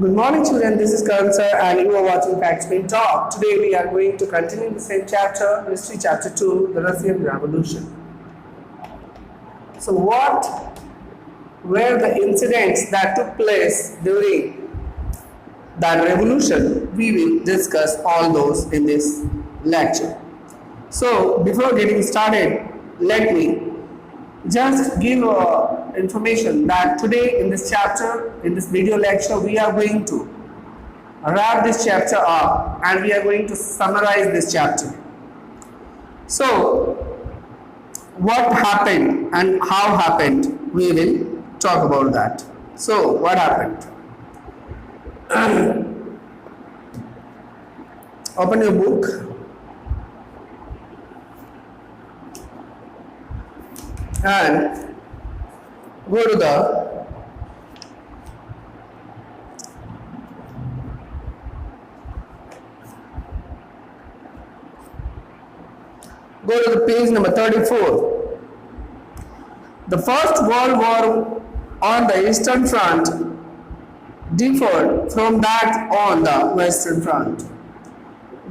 Good morning, children. This is Karan sir, and you are watching Facts Being Taught. Today, we are going to continue the same chapter, History Chapter 2, the Russian Revolution. So, what were the incidents that took place during that revolution? We will discuss all those in this lecture. So, before getting started, let me just give information that today in this chapter, in this video lecture, we are going to wrap this chapter up and we are going to summarize this chapter. So, what happened and how happened, we will talk about that. So, what happened? Open your book. And go to the page number 34. The First World War on the Eastern Front differed from that on the Western Front.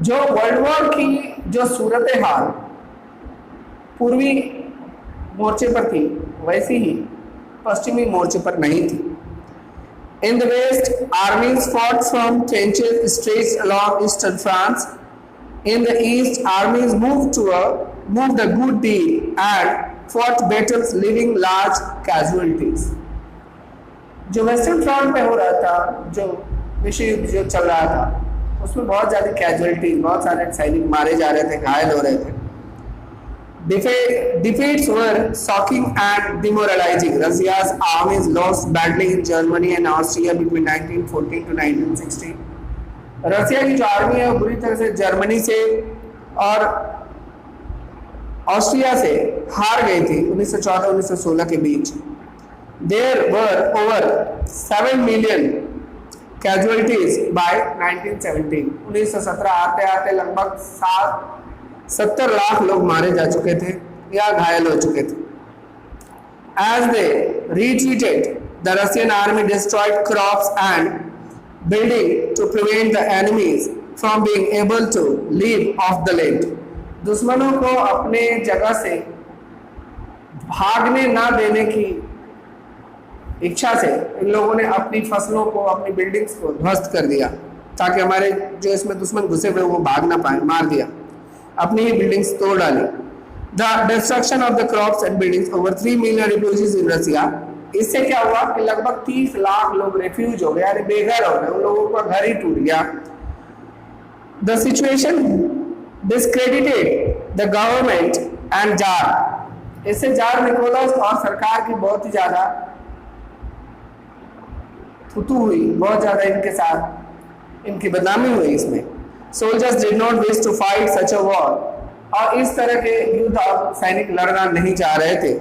जो world war की जो सूरत हाल पूर्वी मोर्चे पर थी वैसी ही पश्चिमी मोर्चे पर नहीं थी. In the West, armies fought from trenches stretched along eastern France. In the East, armies moved a good deal and fought battles leaving large casualties. जो वेस्टर्न फ्रंट पे हो रहा था, जो विश्व युद्ध जो चल रहा था, उसमें बहुत ज़्यादा कैजुअलिटीज, बहुत सारे सैनिक मारे जा रहे थे, घायल हो रहे थे. Defeats were shocking and demoralizing. Russia's armies lost badly in Germany and Austria between 1914 to 1916. रसिया की जो आर्मी है वो बुरी तरह से जर्मनी से और ऑस्ट्रिया से हार गई थी 1914-1916 के बीच. There were over 7 million casualties by 1917. 1917 आते आते लगभग 70 लाख लोग मारे जा चुके थे या घायल हो चुके थे. As they retreated, the Russian army destroyed crops and buildings to prevent the enemies from being able to live off the land. दुश्मनों को अपने जगह से भागने ना देने की इच्छा से इन लोगों ने अपनी फसलों को, अपनी बिल्डिंग्स को ध्वस्त कर दिया ताकि हमारे जो इसमें दुश्मन घुसे हुए वो भाग ना पाए. मार दिया, अपनी ही बिल्डिंग्स तोड़ डाली. The destruction of the crops and buildings. Over 3 million refugees in Russia. इससे क्या हुआ कि लगभग 30 लाख लोग रेफ्यूज हो गए, यानी बेघर हो गए, उन लोगों का घर ही टूट गया. The situation discredited the government and jar. इससे जार निकोलस और सरकार की बहुत ही ज्यादा थुतू हुई, बहुत ज्यादा इनके साथ इनकी बदनामी हुई इसमें. Soldiers did not wish to fight such a war. और इस तरह के युद्ध अब सैनिक लड़ना नहीं चाह रहे थे.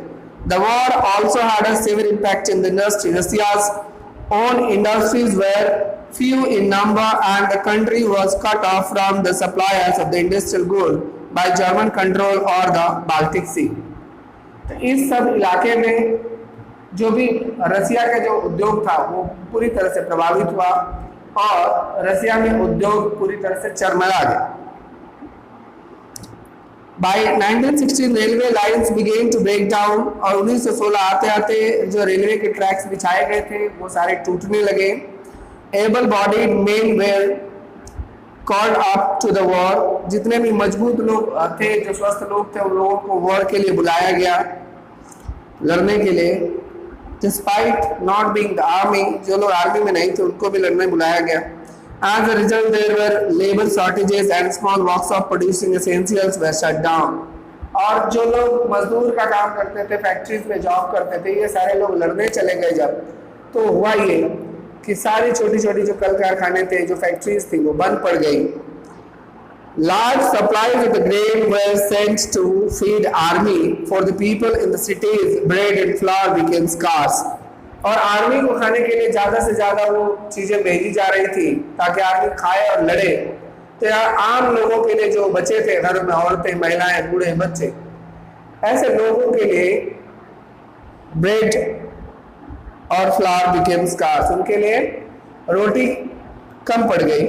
The war also had a severe impact in the industry. Russia's own industries were few in number and the country was cut off from the suppliers of the industrial goods by German control or the Baltic Sea. तो इस सब इलाके में जो भी रसिया का जो उद्योग था वो पूरी तरह से प्रभावित हुआ और रसिया में उद्योग पूरी तरह से चरमरा गया. By 1916 railway lines began to break down. और 1916 आते आते जो रेलवे के ट्रैक्स बिछाए गए थे वो सारे टूटने लगे. Able bodied men were called up to the war. जितने भी मजबूत लोग थे, जो स्वस्थ लोग थे, उन लोगों को वॉर के लिए बुलाया गया, लड़ने के लिए. Despite not being the army, जो लोग आर्मी में नहीं थे उनको भी लड़ने बुलाया गया. As a result, there were labor shortages and small works of producing essentials were shut down. और जो लोग मजदूर का काम करते थे, फैक्ट्रीज में जॉब करते थे, ये सारे लोग लड़ने चले गए जब, तो हुआ ये कि सारी छोटी छोटी जो कल कारखाने थे, जो फैक्ट्रीज थी, वो बंद पड़ गई. Large supplies of the grain were sent to feed army. For the people in the cities, bread and flour became scarce. और आर्मी को खाने के लिए ज़्यादा से ज़्यादा वो चीज़ें भेजी जा रही थी ताकि आर्मी खाए और लड़े. तो यार आम लोगों के लिए जो बचे थे घरों में, औरतें, महिलाएं, बूढ़े, बच्चे, ऐसे लोगों के लिए ब्रेड और फ्लावर बिकेम स्कार्स, उनके लिए रोटी कम पड़ गई।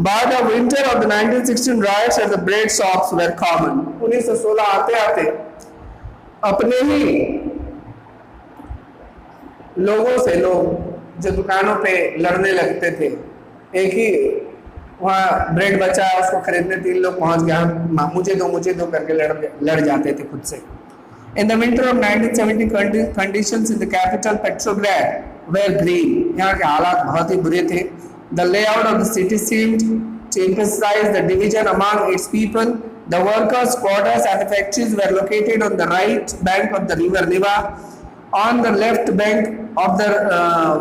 By the winter of the 1916 riots at the bread shops were common. 1916 आते आते अपने ही लोगों से लोग जो दुकानों पे लड़ने लगते थे, एक ही वहाँ ब्रेड बचा उसको खरीदने 3 लोग पहुंच गया, मुझे दो करके लड़ जाते थे खुद से। In the winter of 1970 conditions in the capital Petrograd were green. यहाँ के हालात बहुत ही बुरे थे। The layout of the city seemed to emphasize the division among its people. The workers' quarters and the factories were located on the right bank of the river Niva. On the left bank of the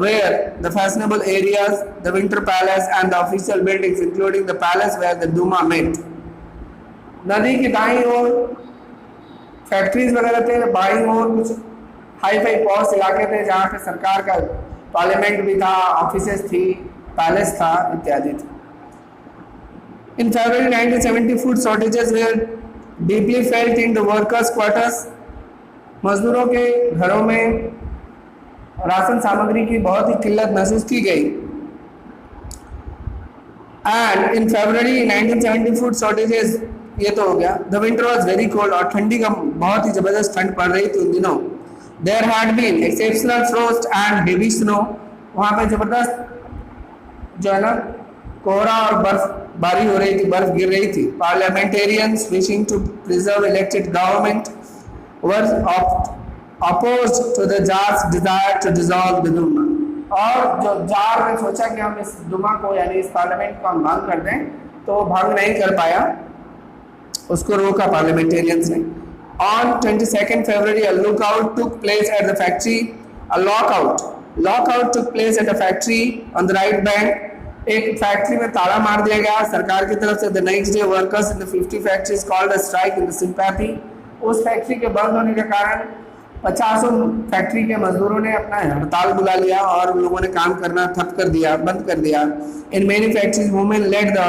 were the fashionable areas, the Winter Palace and the official buildings, including the palace where the Duma met. नदी की दाईं ओर factories वगैरह थे, बाईं ओर कुछ hi fi posh इलाके थे जहाँ पे सरकार का पार्लियामेंट भी था, ऑफिसेज थी, पैलेस था, इत्यादि थी। In February 1970, food shortages were deeply felt in the workers' quarters. मजदूरों के घरों में राशन सामग्री की बहुत ही किल्लत महसूस की गई। And in February 1970, food shortages, ये तो हो गया। The winter was very cold और ठंडी का बहुत ही जबरदस्त ठंड पड़ रही थी उन दिनों। There had been exceptional frost and heavy snow. वहाँ पे जबरदस्त जो है ना कोहरा और बर्फबारी हो रही थी, बर्फ गिर रही थी। Parliamentarians wishing to preserve elected government were opposed to the Tsar's desire to dissolve the Duma. और जो जार ने सोचा कि हम इस दुमा को यानी इस पार्लियामेंट को हम भंग कर दें, तो वो भंग नहीं कर पाया, उसको रोका पार्लियामेंटेरियंस ने। On 22nd February, a lockout took place at the factory on the right bank. एक फैक्ट्री में ताला मार दिया गया सरकार की तरफ से। The next day, workers in the 50 factories called a strike in the sympathy. उस फैक्ट्री के बंद होने के कारण 50 फैक्ट्री के मजदूरों ने अपना हड़ताल बुला लिया और उन लोगों ने काम करना ठप कर दिया, बंद कर दिया। In many factories, women led the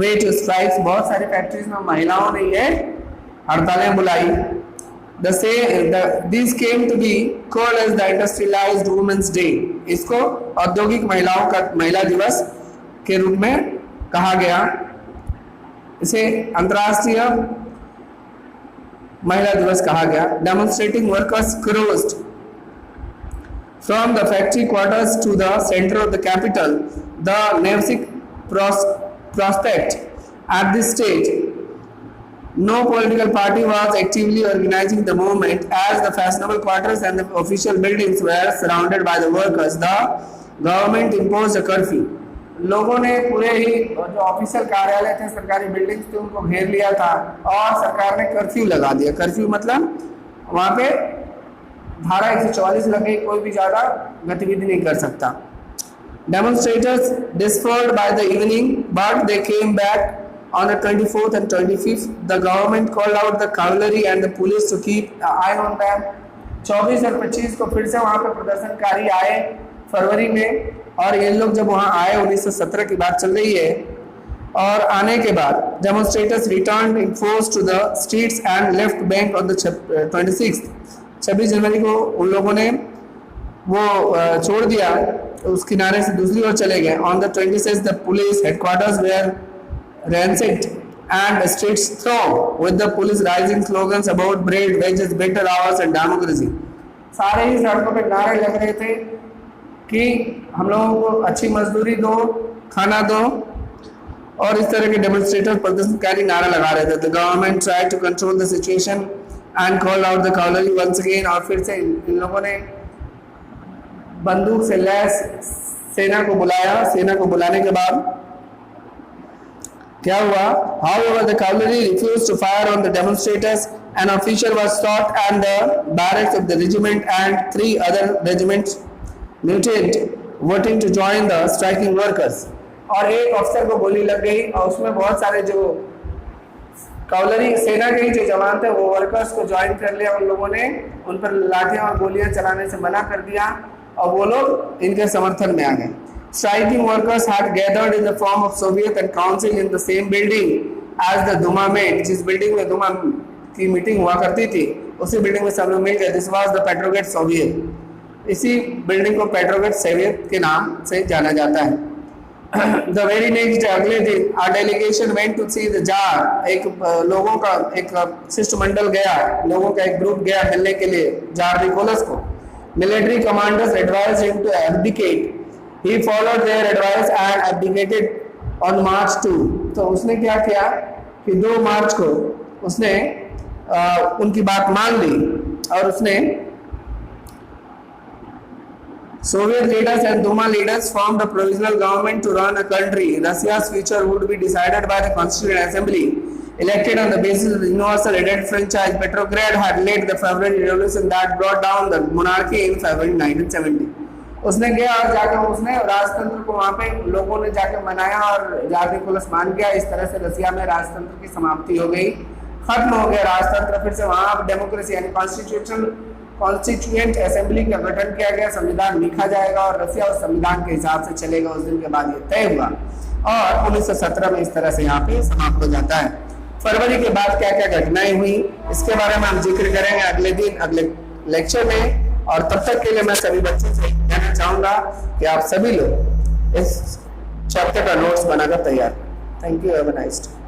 way to strikes. बहुत सारी फैक्ट्रीज में महिलाओं ने ये हड़तालें बुलाई। These came to be called as the Industrialized Women's Day. इसको औद्योगिक महिलाओं का महिला दिवस के रूप में कहा गया। इसे अंतर्राष्ट्रीय महिला दिवस कहा गया। Demonstrating workers crossed from the factory quarters to the center of the capital, the Nevsky Prospect. At this stage, no political party was actively organizing the movement, as the fashionable quarters and the official buildings were surrounded by the workers. The government imposed a curfew. लोगों ने पूरे ही जो official कार्यालय थे, सरकारी buildings थे, उनको घेर लिया था और सरकार ने कर्फ्यू लगा दिया। कर्फ्यू मतलब वहाँ पे धारा 144 लग गई, कोई भी ज़्यादा गतिविधि नहीं कर सकता। Demonstrators dispersed by the evening, but they came back on the 24th and 25th. The government called out the cavalry and the police to keep an eye on them. 24 और 25 को फिर से वहाँ पे प्रदर्शनकारी आए फरवरी में, और ये लोग जब वहाँ आए 1917 की बात चल रही है, और आने के बाद demonstrators returned in force to the streets and left bank on the 26th. 26 जनवरी को उन लोगों ने वो छोड़ दिया, उस किनारे से दूसरी ओर चले गए। On the 26th, the police headquarters were ransacked and the streets thronged with the police rising slogans about bread, wages, better hours and democracy. सारे ही सड़कों पे नारे लग रहे थे कि हम लोगों को अच्छी मजदूरी दो, खाना दो, और इस तरह के डेमोन्स्ट्रेटर प्रदर्शनकारी नारा लगा रहे थे। The government tried to control the situation and called out the cavalry once again. और फिर से इन लोगों ने बंदूक से लैस सेना को बुलाया। सेना को बुलाने के बाद क्या हुआ? However, the cavalry refused to fire on the demonstrators. An officer was shot and the barracks of the regiment and 3 other regiments muted, voting to join the striking workers. और एक अफसर को गोली लग गई और उसमें बहुत सारे जो कैवलरी सेना के जो जवान थे वो वर्कर्स को ज्वाइन कर लिया। उन लोगों ने उन पर लाठियां और गोलियां चलाने से मना कर दिया और वो लोग इनके समर्थन में आ गए। Striking workers had gathered in the form of Soviet and council in the same building as the Duma met. जिस बिल्डिंग में दुमा की मीटिंग हुआ करती थी उसी बिल्डिंग में सब लोग मिल गए। This was the Petrograd Soviet. इसी बिल्डिंग को पेट्रोग्रेड सोवियत के नाम से जाना जाता है। The very next day, अगले दिन our delegation went to see the jar. एक लोगों का एक शिष्टमंडल गया, लोगों का एक ग्रुप गया मिलने के लिए जार निकोलस को। Military commanders advised him to abdicate. He followed their advice and abdicated on March 2। तो उसने क्या किया कि 2 मार्च को उसने उनकी बात मान ली और उसने Soviet leaders and Duma leaders formed a provisional government to run a country. Russia's future would be decided by the Constituent Assembly, elected on the basis of the universal identity franchise. Petrograd had led the February revolution that brought down the monarchy in February 1970. उसने गया और जाकर उसने राजतंत्र को वहाँ पे लोगों ने जाकर मनाया और जार निकोलस मान गया। इस तरह से रसिया में राजतंत्र की समाप्ति हो गई, खत्म हो गया राजतंत्र। फिर से वहाँ डेमोक्रेसी यानी कॉन्स्टिट्यूएंट असेंबली का गठन किया गया, संविधान लिखा जाएगा और रसिया उस संविधान के हिसाब से चलेगा। उस दिन के बाद ये तय हुआ और 1917 में इस तरह से यहाँ पे समाप्त हो जाता है। फरवरी के बाद क्या क्या घटनाएं हुई इसके बारे में हम जिक्र करेंगे अगले दिन अगले लेक्चर में। और तब तक के लिए मैं सभी बच्चों से कहना चाहूंगा कि आप सभी लोग इस चैप्टर का नोट्स बनाकर तैयार। Thank you, have a nice day.